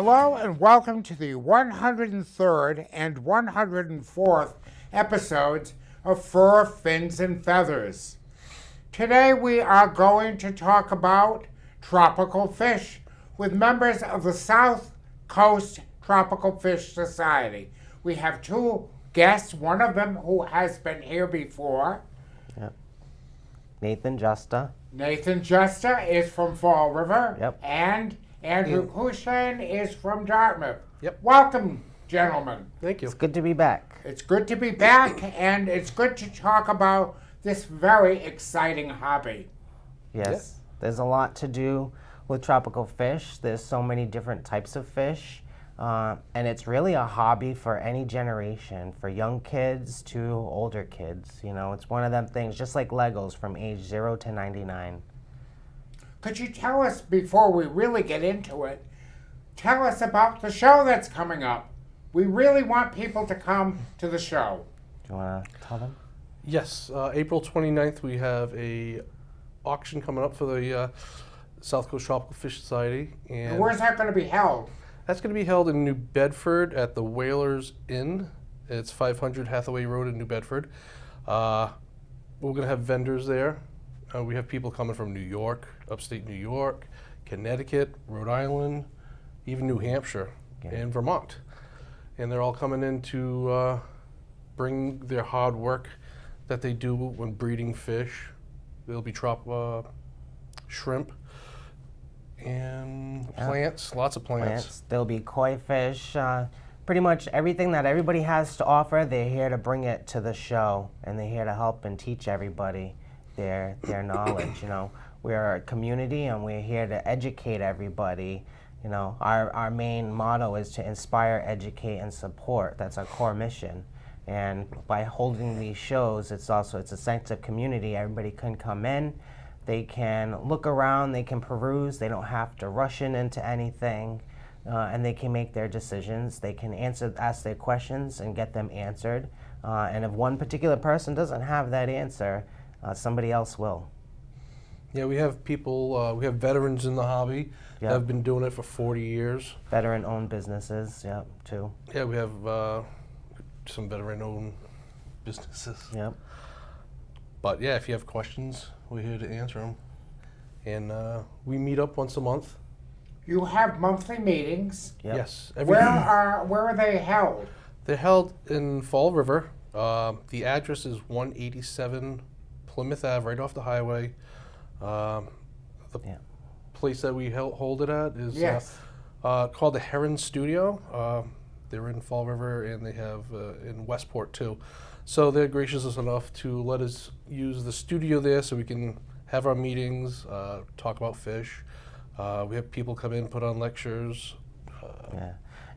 Hello and welcome to the 103rd and 104th episodes of Fur, Fins, and Feathers. Today we are going to talk about tropical fish with members of the South Coast Tropical Fish Society. We have two guests, one of them who has been here before. Yep. Nathan Justa. Nathan Justa is from Fall River. Yep. And Andrew Courchaine is from Dartmouth. Yep. Welcome, gentlemen. Thank you. It's good to be back. It's good to be back, and it's good to talk about this very exciting hobby. Yes. There's a lot to do with tropical fish. There's so many different types of fish. And it's really a hobby for any generation, for young kids to older kids. You know, it's one of them things, just like Legos, from age 0 to 99. Could you tell us, before we really get into it, tell us about the show that's coming up? We really want people to come to the show. Do you want to tell them? Yes, April 29th we have a auction coming up for the South Coast Tropical Fish Society. And where's that going to be held? That's going to be held in New Bedford at the Whalers Inn. It's 500 Hathaway Road in New Bedford. We're going to have vendors there. We have people coming from New York, upstate New York, Connecticut, Rhode Island, even New Hampshire, and Vermont. And they're all coming in to bring their hard work that they do when breeding fish. There'll be shrimp and plants, lots of plants. There'll be koi fish. Pretty much everything that everybody has to offer, they're here to bring it to the show, and they're here to help and teach everybody their knowledge. You know, we're a community and we're here to educate everybody. You know, our main motto is to inspire, educate, and support. That's our core mission. And by holding these shows, it's a sense of community. Everybody can come in, they can look around, they can peruse, they don't have to rush into anything, and they can make their decisions. They can ask their questions and get them answered. And if one particular person doesn't have that answer, somebody else will. Yeah, we have people, we have veterans in the hobby that have been doing it for 40 years. Veteran-owned businesses, too. Yeah, we have some veteran-owned businesses. Yep. But yeah, if you have questions, we're here to answer them. And we meet up once a month. You have monthly meetings. Yep. Yes. Where are they held? They're held in Fall River. The address is 187 Plymouth Ave, right off the highway. The place that we hold it at is called the Heron Studio. They're in Fall River, and they have in Westport too. So they're gracious enough to let us use the studio there so we can have our meetings, talk about fish. We have people come in, put on lectures.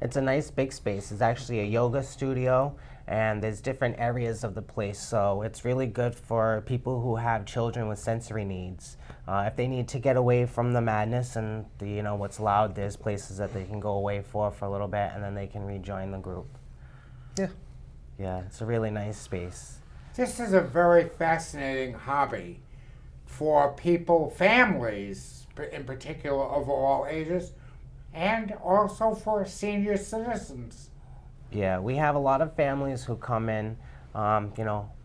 It's a nice big space. It's actually a yoga studio, and there's different areas of the place, so it's really good for people who have children with sensory needs. If they need to get away from the madness and what's loud, there's places that they can go away for a little bit, and then they can rejoin the group. Yeah, it's a really nice space. This is a very fascinating hobby for people, families in particular, of all ages, and also for senior citizens. Yeah, we have a lot of families who come in.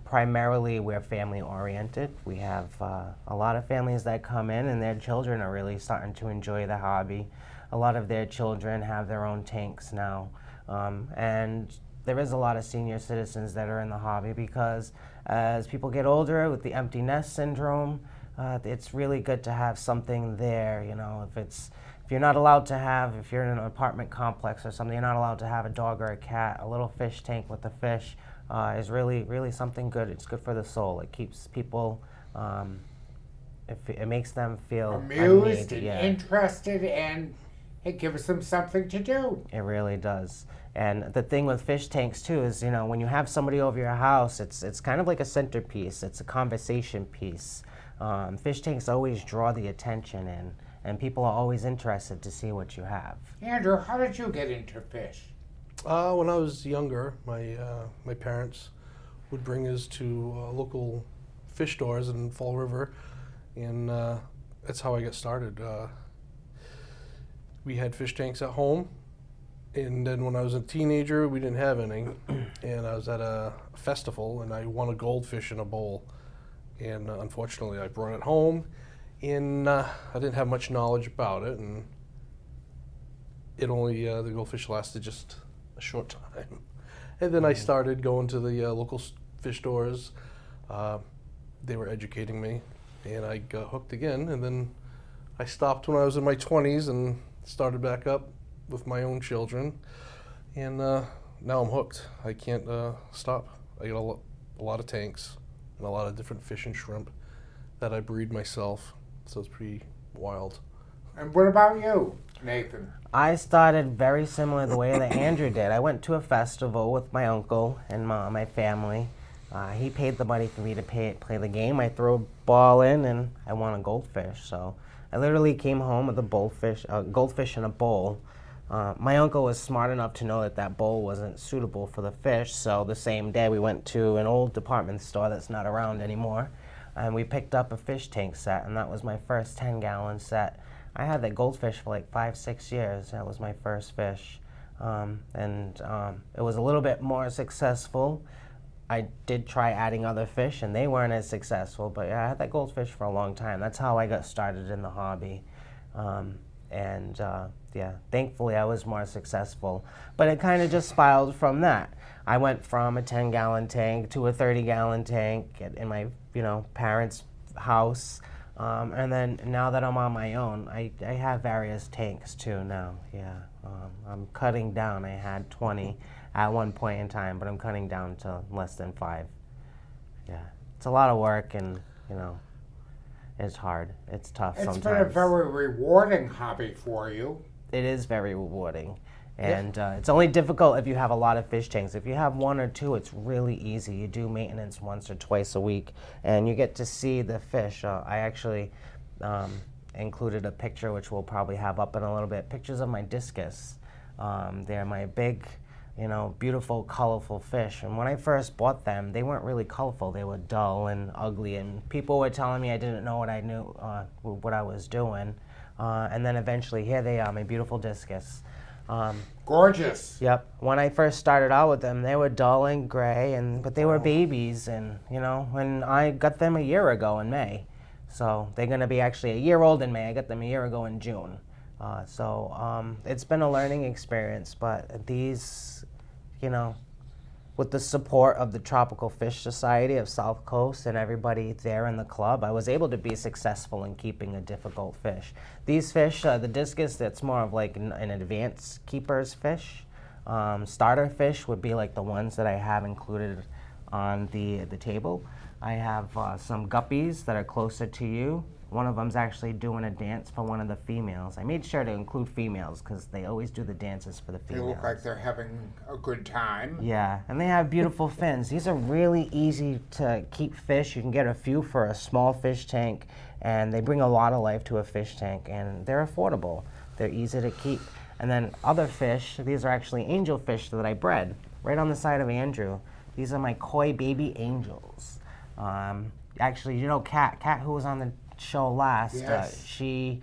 Primarily we're family oriented. We have a lot of families that come in and their children are really starting to enjoy the hobby. A lot of their children have their own tanks now. And there is a lot of senior citizens that are in the hobby because as people get older with the empty nest syndrome, it's really good to have something there. If you're not allowed to have, if you're in an apartment complex or something, you're not allowed to have a dog or a cat. A little fish tank with the fish is really something good. It's good for the soul. It keeps people, it makes them feel amused and interested, and it gives them something to do. It really does. And the thing with fish tanks too is, when you have somebody over your house, it's kind of like a centerpiece. It's a conversation piece. Fish tanks always draw the attention in, and people are always interested to see what you have. Andrew, how did you get into fish? When I was younger, my parents would bring us to local fish stores in Fall River, and that's how I got started. We had fish tanks at home, And then when I was a teenager, we didn't have any. And I was at a festival, and I won a goldfish in a bowl. And unfortunately, I brought it home, and I didn't have much knowledge about it. And it only, the goldfish lasted just a short time. And then I started going to the local fish stores. They were educating me, and I got hooked again. And then I stopped when I was in my 20s and started back up with my own children. And now I'm hooked. I can't stop. I got a lot of tanks and a lot of different fish and shrimp that I breed myself. So it's pretty wild. And what about you, Nathan? I started very similar the way that Andrew did. I went to a festival with my uncle and my family. He paid the money for me to play the game. I threw a ball in and I won a goldfish. So I literally came home with a goldfish in a bowl. My uncle was smart enough to know that that bowl wasn't suitable for the fish. So the same day we went to an old department store that's not around anymore, and we picked up a fish tank set, and that was my first 10-gallon set. I had that goldfish for like 5-6 years. That was my first fish. It was a little bit more successful. I did try adding other fish, and they weren't as successful, but yeah, I had that goldfish for a long time. That's how I got started in the hobby. Thankfully I was more successful. But it kind of just spiraled from that. I went from a 10-gallon tank to a 30-gallon tank in my parents' house. And then now that I'm on my own, I have various tanks too now. Yeah, I'm cutting down. I had 20 at one point in time, but I'm cutting down to less than 5. Yeah, it's a lot of work, and it's hard. It's tough sometimes. It's been a very rewarding hobby for you. It is very rewarding. And it's only difficult if you have a lot of fish tanks. If you have 1 or 2, it's really easy. You do maintenance once or twice a week, and you get to see the fish. I actually included a picture, which we'll probably have up in a little bit, pictures of my discus. They're my big, beautiful, colorful fish. And when I first bought them, they weren't really colorful. They were dull and ugly, and people were telling me I didn't know what I was doing. And then eventually, here they are, my beautiful discus. Gorgeous. Yep. When I first started out with them, they were dull and gray, but they were babies, and when I got them a year ago in May, so they're going to be actually a year old in May. I got them a year ago in June. It's been a learning experience, but these, with the support of the Tropical Fish Society of South Coast and everybody there in the club, I was able to be successful in keeping a difficult fish. These fish, the discus, that's more of like an advanced keeper's fish. Starter fish would be like the ones that I have included on the table. I have some guppies that are closer to you. One of them's actually doing a dance for one of the females. I made sure to include females because they always do the dances for the females. They look like they're having a good time. Yeah, and they have beautiful fins. These are really easy to keep fish. You can get a few for a small fish tank, and they bring a lot of life to a fish tank, and they're affordable. They're easy to keep. And then other fish, these are actually angel fish that I bred right on the side of Andrew. These are my koi baby angels. Actually, Kat, who was on the show last, yes. She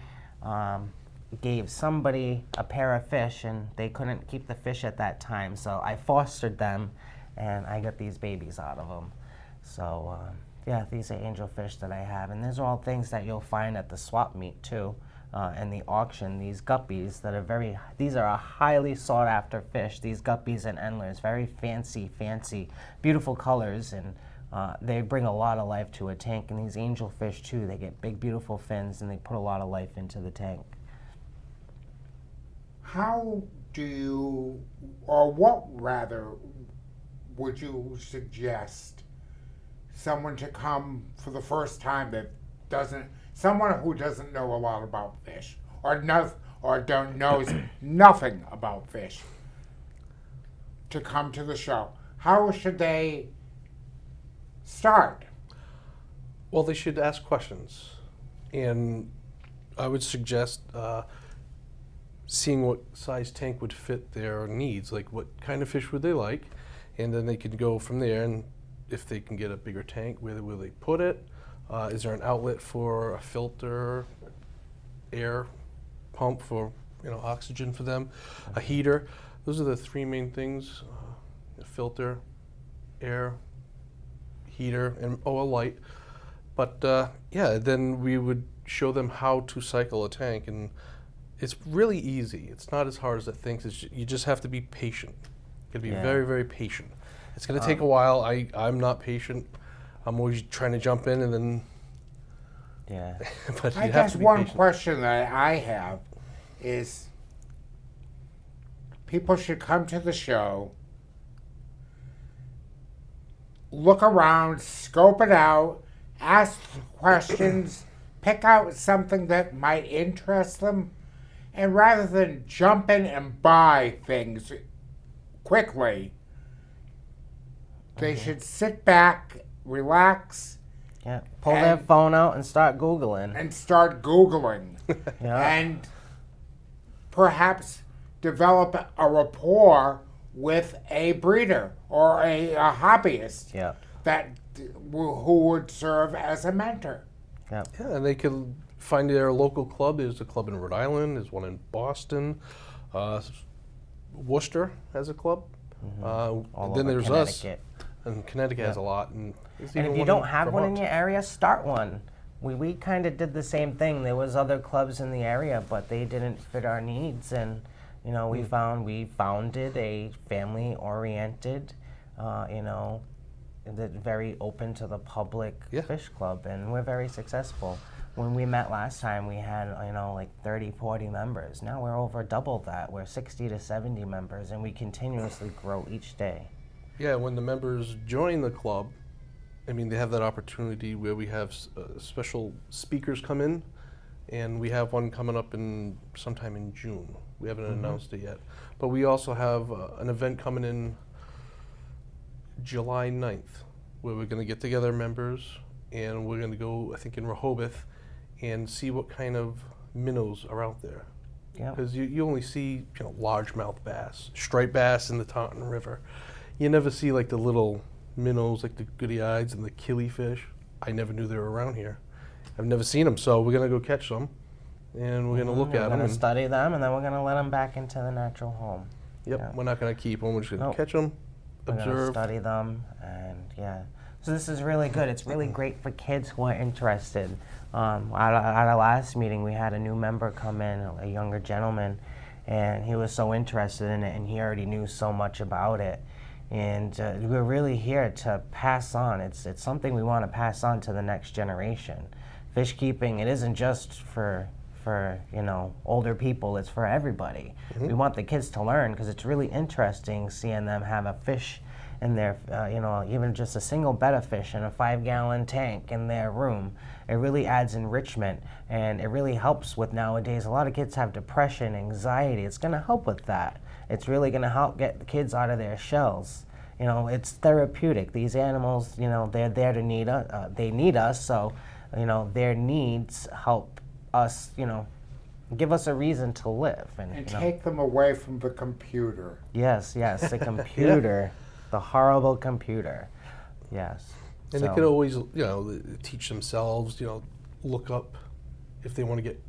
gave somebody a pair of fish, and they couldn't keep the fish at that time, so I fostered them, and I got these babies out of them. So these are angel fish that I have, and these are all things that you'll find at the swap meet too, and the auction. These guppies that are these are a highly sought after fish. These guppies and endlers, very fancy, beautiful colors, and they bring a lot of life to a tank. And these angel fish too, they get big, beautiful fins, and they put a lot of life into the tank. How do you, or what rather, would you suggest someone to come for the first time someone who doesn't know a lot about fish, or knows nothing about fish, to come to the show? How should they start? Well, they should ask questions, and I would suggest seeing what size tank would fit their needs, like what kind of fish would they like, and then they could go from there. And if they can get a bigger tank, where will they put it? Is there an outlet for a filter, air pump for oxygen for them, a heater? those are the three main things: filter, air, heater, and a light. But yeah, then we would show them how to cycle a tank, and it's really easy. It's not as hard as it thinks. You just have to be patient. You got to be very, very patient. It's going to take a while. I'm not patient. I'm always trying to jump in, and then but I guess one question that I have is, people should come to the show, look around, scope it out, ask questions, pick out something that might interest them, and rather than jump in and buy things quickly, they should sit back, relax, pull their phone out and start Googling. And perhaps develop a rapport with a breeder or a hobbyist that who would serve as a mentor. Yeah, and they could find their local club. There's a club in Rhode Island. There's one in Boston. Worcester has a club. All then over there's Connecticut. us. And Connecticut has a lot. And if you don't have one in your area, start one. We kind of did the same thing. There was other clubs in the area, but they didn't fit our needs. And, you know, we founded a family-oriented, very open to the public fish club, and we're very successful. When we met last time, we had, like 30, 40 members. Now we're over double that. We're 60 to 70 members, and we continuously grow each day. Yeah, when the members join the club, I mean, they have that opportunity where we have special speakers come in, and we have one coming up sometime in June. We haven't announced it yet. But we also have an event coming in July 9th, where we're going to get together members, and we're going to go, I think, in Rehoboth, and see what kind of minnows are out there. Because you only see largemouth bass, striped bass in the Taunton River. You never see like the little minnows, like the goody-eyes and the killifish. I never knew they were around here. I've never seen them, so we're going to go catch some, and we're going to look at them. We're going to study them, and then we're going to let them back into the natural home. We're not going to keep them. We're just going to catch them, observe. We're going to study them, and So this is really good. It's really great for kids who are interested. At our last meeting, we had a new member come in, a younger gentleman, and he was so interested in it, and he already knew so much about it. And we're really here to pass on. It's something we want to pass on to the next generation. Fish keeping, it isn't just for older people. It's for everybody. We want the kids to learn, because it's really interesting seeing them have a fish in their, even just a single bed of fish in a 5-gallon tank in their room. It really adds enrichment, and it really helps with nowadays. A lot of kids have depression, anxiety. It's going to help with that. It's really going to help get the kids out of their shells. It's therapeutic. These animals, they're there to need us. They need us, so, their needs help us, give us a reason to live. And take them away from the computer. Yes, the computer. The horrible computer. Yes. And they could always, teach themselves, look up if they want to get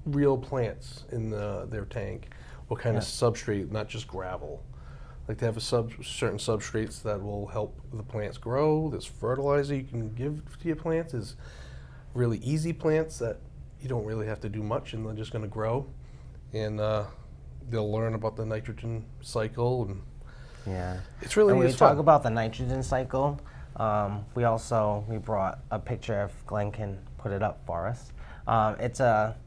real plants in their tank. What kind of substrate, not just gravel. Like they have certain substrates that will help the plants grow. There's fertilizer you can give to your plants. There's really easy plants that you don't really have to do much, and they're just going to grow. And they'll learn about the nitrogen cycle. And it's really when we talk about the nitrogen cycle, we brought a picture if Glenn can put it up for us.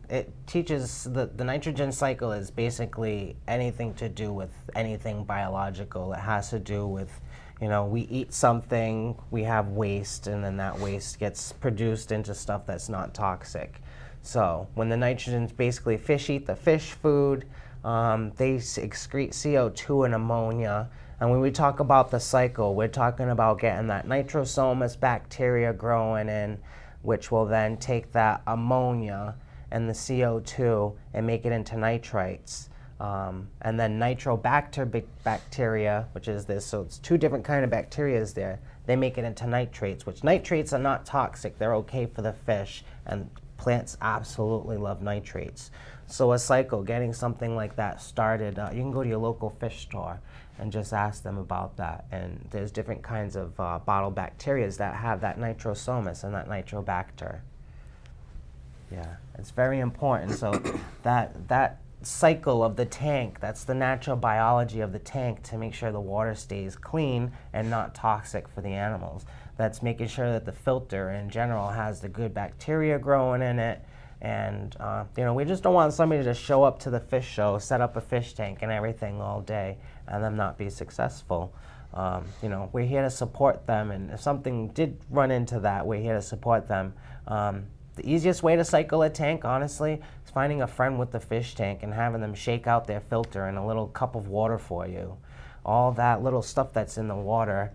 It teaches the nitrogen cycle is basically anything to do with anything biological. It has to do with, we eat something, we have waste, and then that waste gets produced into stuff that's not toxic. So when the nitrogen's basically fish eat the fish food, they excrete CO2 and ammonia. And when we talk about the cycle, we're talking about getting that nitrosomus bacteria growing in, which will then take that ammonia and the CO2 and make it into nitrites. And then nitrobacter bacteria, which is this, so it's two different kind of bacteria there. They make it into nitrates, which nitrates are not toxic. They're okay for the fish. And plants absolutely love nitrates. So a cycle, getting something like that started, you can go to your local fish store and just ask them about that. And there's different kinds of bottle bacteria that have that nitrosomus and that nitrobacter. Yeah, it's very important. So that cycle of the tank, that's the natural biology of the tank to make sure the water stays clean and not toxic for the animals. That's making sure that the filter in general has the good bacteria growing in it. And we just don't want somebody to show up to the fish show, set up a fish tank and everything all day and them not be successful. We're here to support them, and if something did run into that, we're here to support them. The easiest way to cycle a tank, honestly, is finding a friend with the fish tank and having them shake out their filter in a little cup of water for you. All that little stuff that's in the water,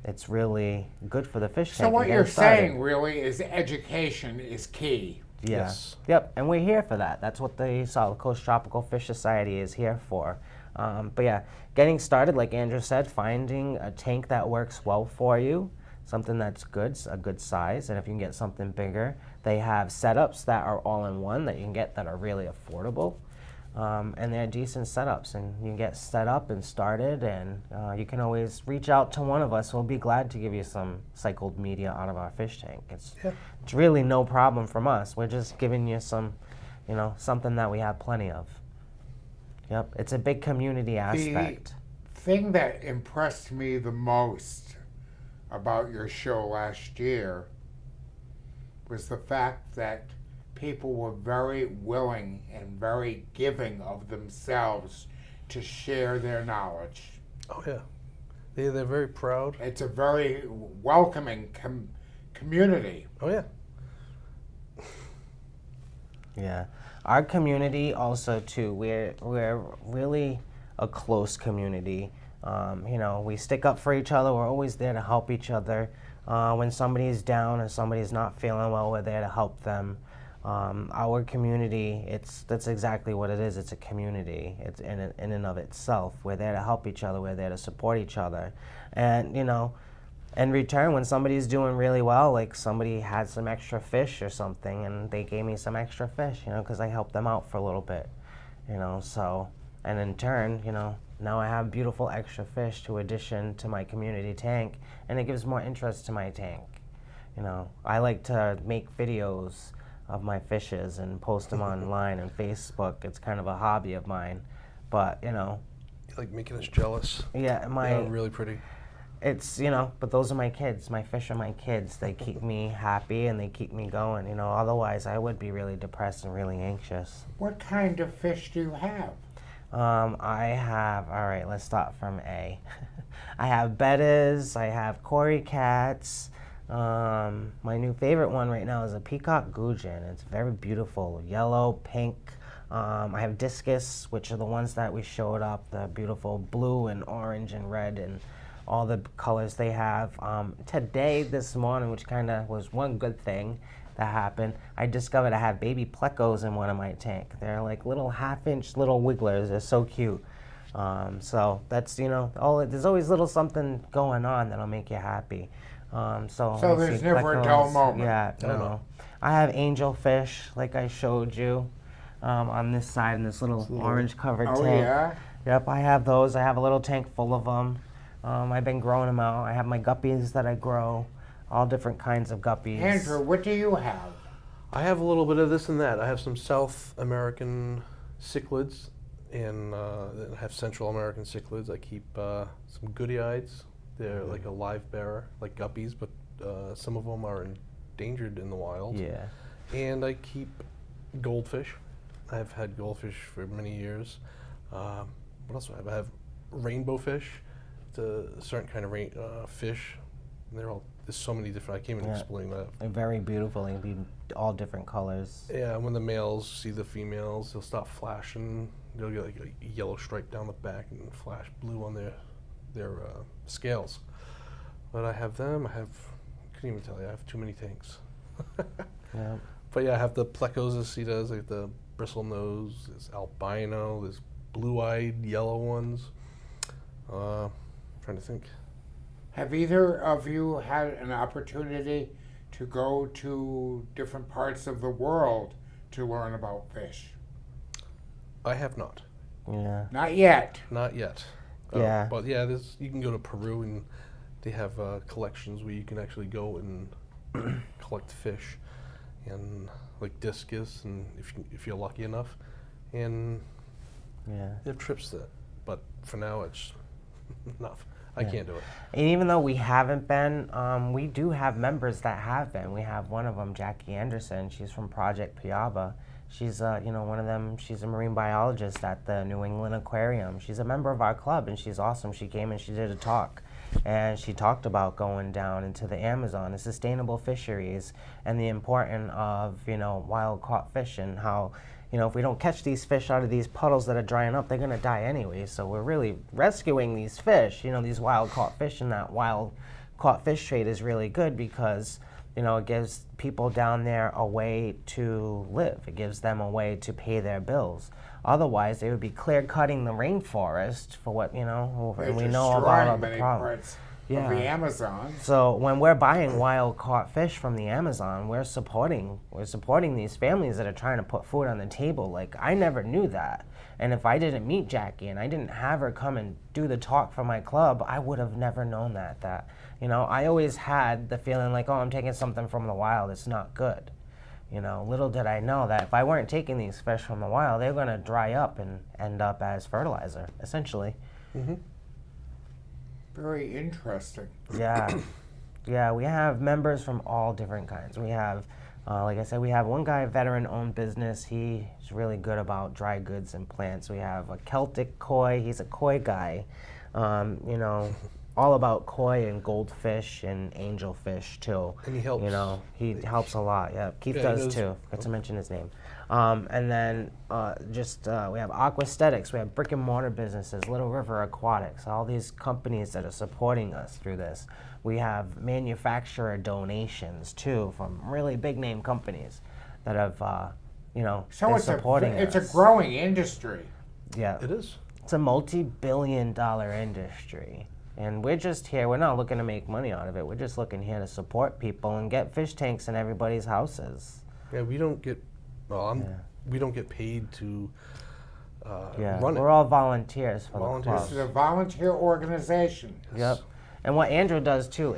it's really good for the fish tank. So what you're saying really is education is key. Yeah. Yes. Yep, and we're here for that. That's what the Solid Coast Tropical Fish Society is here for. But yeah, getting started, like Andrew said, finding a tank that works well for you, something that's good, a good size, and if you can get something bigger, they have setups that are all-in-one that you can get that are really affordable, and they're decent setups, and you can get set up and started, and you can always reach out to one of us. We'll be glad to give you some cycled media out of our fish tank. It's really no problem from us. We're just giving you some, something that we have plenty of. Yep, it's a big community aspect. The thing that impressed me the most about your show last year was the fact that people were very willing and very giving of themselves to share their knowledge. Oh yeah, they're very proud. It's a very welcoming community. Oh yeah. Yeah, our community also too. We're really a close community. We stick up for each other. We're always there to help each other. When somebody's down or somebody's not feeling well, we're there to help them. Our community, that's exactly what it is. It's a community. It's in and of itself. We're there to help each other. We're there to support each other. And, in return, when somebody's doing really well, like somebody had some extra fish or something, and they gave me some extra fish, because I helped them out for a little bit, so, and in turn, now I have beautiful extra fish to addition to my community tank, and it gives more interest to my tank. I like to make videos of my fishes and post them online and Facebook. It's kind of a hobby of mine, but You like making us jealous. yeah, They're really pretty. it's, but those are my kids. My fish are my kids. They keep me happy and they keep me going. Otherwise I would be really depressed and really anxious. What kind of fish do you have? I have, all right, let's start from A. I have bettas, I have Cory cats. My new favorite one right now is a peacock gudgeon. It's very beautiful, yellow, pink. I have discus, which are the ones that we showed up, the beautiful blue and orange and red and all the colors they have. Today, this morning, which kind of was one good thing that happened, I discovered I have baby plecos in one of my tank. They're like little half-inch little wigglers. They're so cute. So that's, there's always little something going on that'll make you happy. So there's never a dull moment. Yeah, no. I have angelfish, like I showed you, on this side in this little orange-covered tank. Oh, yeah? Yep, I have those. I have a little tank full of them. I've been growing them out. I have my guppies that I grow, all different kinds of guppies. Andrew, what do you have? I have a little bit of this and that. I have some South American cichlids, and I have Central American cichlids. I keep some goodyides. They're like a live bearer, like guppies, but some of them are endangered in the wild. Yeah. And I keep goldfish. I've had goldfish for many years. What else do I have? I have rainbow fish. It's a certain kind of fish. There's so many different, I can't even explain that. They're very beautiful. They can be all different colors. Yeah, when the males see the females, they'll stop flashing. They'll get like a yellow stripe down the back and flash blue on their scales. But I have them. Couldn't even tell you, I have too many tanks. Yeah. But yeah, I have the Plecosicitas, like the bristle nose, there's albino, there's blue-eyed yellow ones. Trying to think. Have either of you had an opportunity to go to different parts of the world to learn about fish? I have not. Yeah. Not yet. Not yet. Yeah. But yeah, you can go to Peru and they have collections where you can actually go and collect fish and like discus, and if you're lucky enough, and Yeah. they have trips that. But for now, it's enough. I can't do it. And even though we haven't been, we do have members that have been. We have one of them, Jackie Anderson. She's from Project Piaba. She's, one of them. She's a marine biologist at the New England Aquarium. She's a member of our club, and she's awesome. She came and she did a talk, and she talked about going down into the Amazon, the sustainable fisheries, and the importance of, wild-caught fish, and how, if we don't catch these fish out of these puddles that are drying up, they're going to die anyway. So we're really rescuing these fish, these wild-caught fish, and that wild-caught fish trade is really good because, it gives people down there a way to live. It gives them a way to pay their bills. Otherwise, they would be clear-cutting the rainforest for what, and we know about all the problems. Of the Amazon. So when we're buying wild-caught fish from the Amazon, we're supporting these families that are trying to put food on the table. Like, I never knew that. And if I didn't meet Jackie and I didn't have her come and do the talk for my club, I would have never known that. I always had the feeling like, oh, I'm taking something from the wild. It's not good. Little did I know that if I weren't taking these fish from the wild, they're going to dry up and end up as fertilizer, essentially. Mm-hmm. Very interesting. Yeah. Yeah, we have members from all different kinds. We have, like I said, we have one guy, veteran-owned business. He's really good about dry goods and plants. We have a Celtic koi. He's a koi guy. All about koi and goldfish and angelfish, too. And he helps. He helps a lot. Yeah, Keith does, too. Got to mention his name. And then we have Aquasthetics, we have brick and mortar businesses, Little River Aquatics, all these companies that are supporting us through this. We have manufacturer donations too from really big name companies that have, So it's a growing industry. Yeah. It is. It's a multi-billion-dollar industry. And we're just here, we're not looking to make money out of it. We're just looking here to support people and get fish tanks in everybody's houses. Yeah, we don't get we don't get paid to run it. We're all volunteers for the club. This is a volunteer organization. Yep. And what Andrew does too,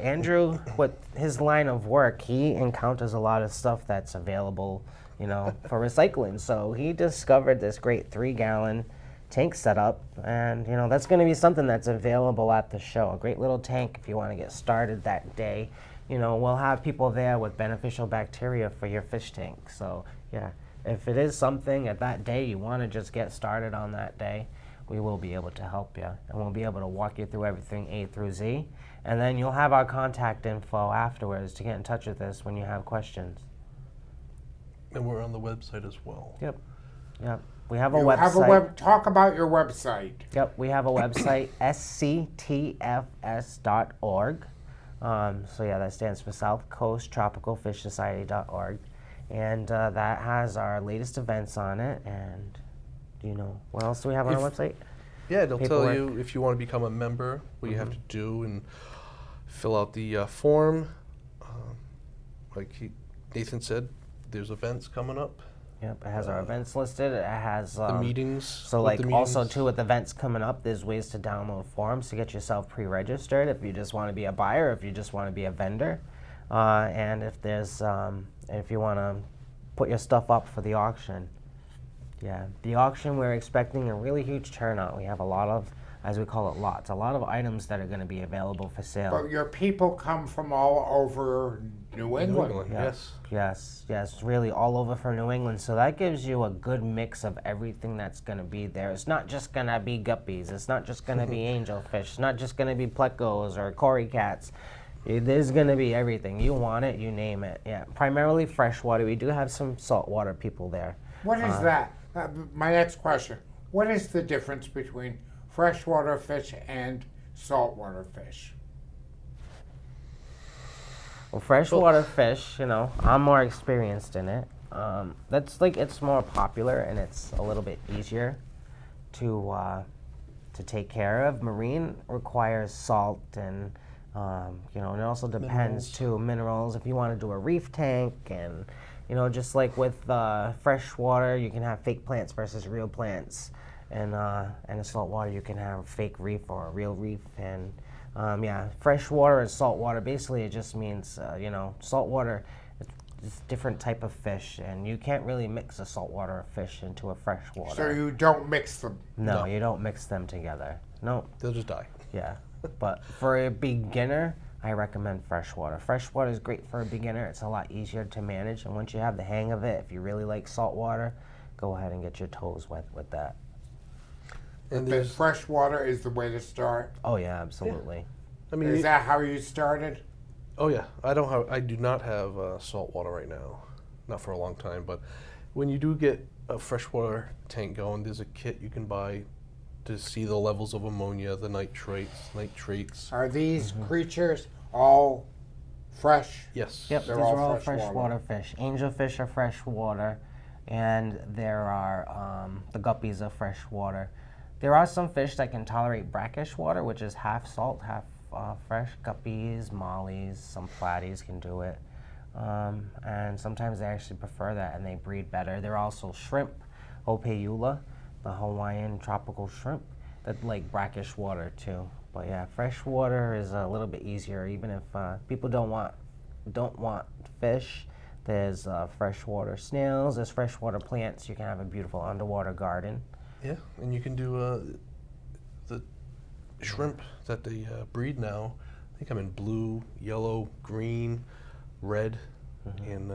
with his line of work, he encounters a lot of stuff that's available, for recycling. So he discovered this great 3-gallon tank setup, and that's going to be something that's available at the show. A great little tank if you want to get started that day. We'll have people there with beneficial bacteria for your fish tank. So yeah, if it is something at that day you want to just get started on that day, we will be able to help you, and we'll be able to walk you through everything A through Z, and then you'll have our contact info afterwards to get in touch with us when you have questions. And we're on the website as well. Yep. We have a website. Talk about your website. Yep, we have a website, sctfs.org. So yeah, that stands for South Coast Tropical Fish Society.org. And that has our latest events on it. And what else do we have on our website? Yeah, they'll tell you if you want to become a member, what you have to do, and fill out the form. Nathan said, there's events coming up. Yep, it has our events listed. It has the meetings. So also too, with events coming up, there's ways to download forms to get yourself pre-registered if you just want to be a buyer, if you just want to be a vendor, and if you want to put your stuff up for the auction. Yeah, the auction, we're expecting a really huge turnout. We have a lot of, as we call it, lots, a lot of items that are going to be available for sale. But your people come from all over New England. Yes, really all over from New England. So that gives you a good mix of everything that's going to be there. It's not just going to be guppies. It's not just going to be angelfish. It's not just going to be plecos or cory cats. There's going to be everything. You want it, you name it. Yeah, primarily freshwater. We do have some saltwater people there. What is that? My next question. What is the difference between freshwater fish and saltwater fish? Well, freshwater fish, I'm more experienced in it. It's more popular and it's a little bit easier to take care of. Marine requires salt and And it also depends Minerals. too, minerals. If you want to do a reef tank, and just like with fresh water, you can have fake plants versus real plants, and in salt water you can have fake reef or a real reef. And fresh water and salt water. Basically, it just means salt water. It's a different type of fish, and you can't really mix a saltwater fish into a fresh water. So you don't mix them. No, you don't mix them together. No. They'll just die. Yeah. But for a beginner, I recommend freshwater. Freshwater is great for a beginner. It's a lot easier to manage, and once you have the hang of it, if you really like salt water, go ahead and get your toes wet with that. And But fresh water is the way to start. Oh yeah, absolutely. I mean, Is that how you started? oh yeah, I do not have salt water right now, not for a long time. But when you do get a freshwater tank going, there's a kit you can buy to see the levels of ammonia, the nitrates. Are these creatures all fresh? Yes. Yep, They're these all are all freshwater. freshwater fish. Angelfish are freshwater, and there are the guppies are freshwater. There are some fish that can tolerate brackish water, which is half salt, half fresh. Guppies, mollies, some platies can do it. And sometimes they actually prefer that, and they breed better. There are also shrimp, Ophiula, the Hawaiian tropical shrimp, that like brackish water too. But yeah, fresh water is a little bit easier. Even if people don't want fish, there's freshwater snails. There's freshwater plants. You can have a beautiful underwater garden. Yeah, and you can do the shrimp that they breed now. I think I'm in blue, yellow, green, red, and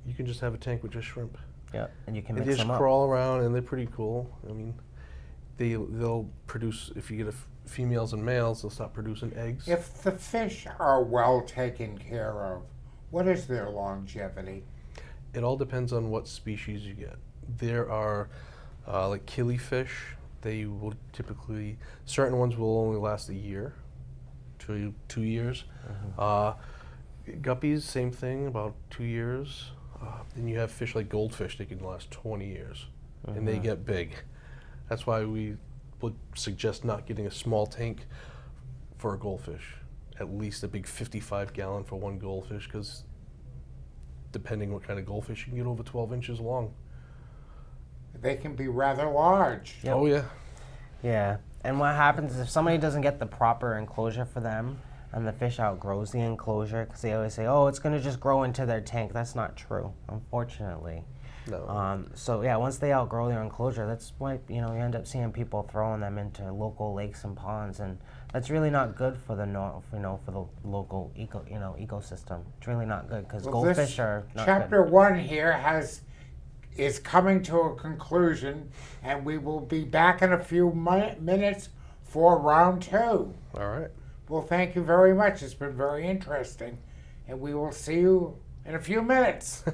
you can just have a tank with just shrimp. Yeah, and you can And mix they just them up. crawl around, and they're pretty cool. I mean, they'll produce, if you get females and males, they'll start producing eggs. If the fish are well taken care of, what is their longevity? It all depends on what species you get. There are like killifish. They will typically, certain ones will only last a year to 2 years. Guppies, same thing, about 2 years. Then you have fish like goldfish, they can last 20 years, and they get big. That's why we would suggest not getting a small tank for a goldfish. At least a big 55-gallon for one goldfish, because depending what kind of goldfish, you can get over 12 inches long. They can be rather large. Yep. Oh yeah. Yeah, and what happens is if somebody doesn't get the proper enclosure for them, and the fish outgrows the enclosure, because they always say, oh, it's going to just grow into their tank. That's not true, unfortunately. No. So yeah, once they outgrow their enclosure, that's why you end up seeing people throwing them into local lakes and ponds, and that's really not good for the for the local ecosystem. It's really not good because goldfish are not Chapter good. 1 here is coming to a conclusion, and we will be back in a few minutes for round 2. All right. Well, thank you very much. It's been very interesting, and we will see you in a few minutes.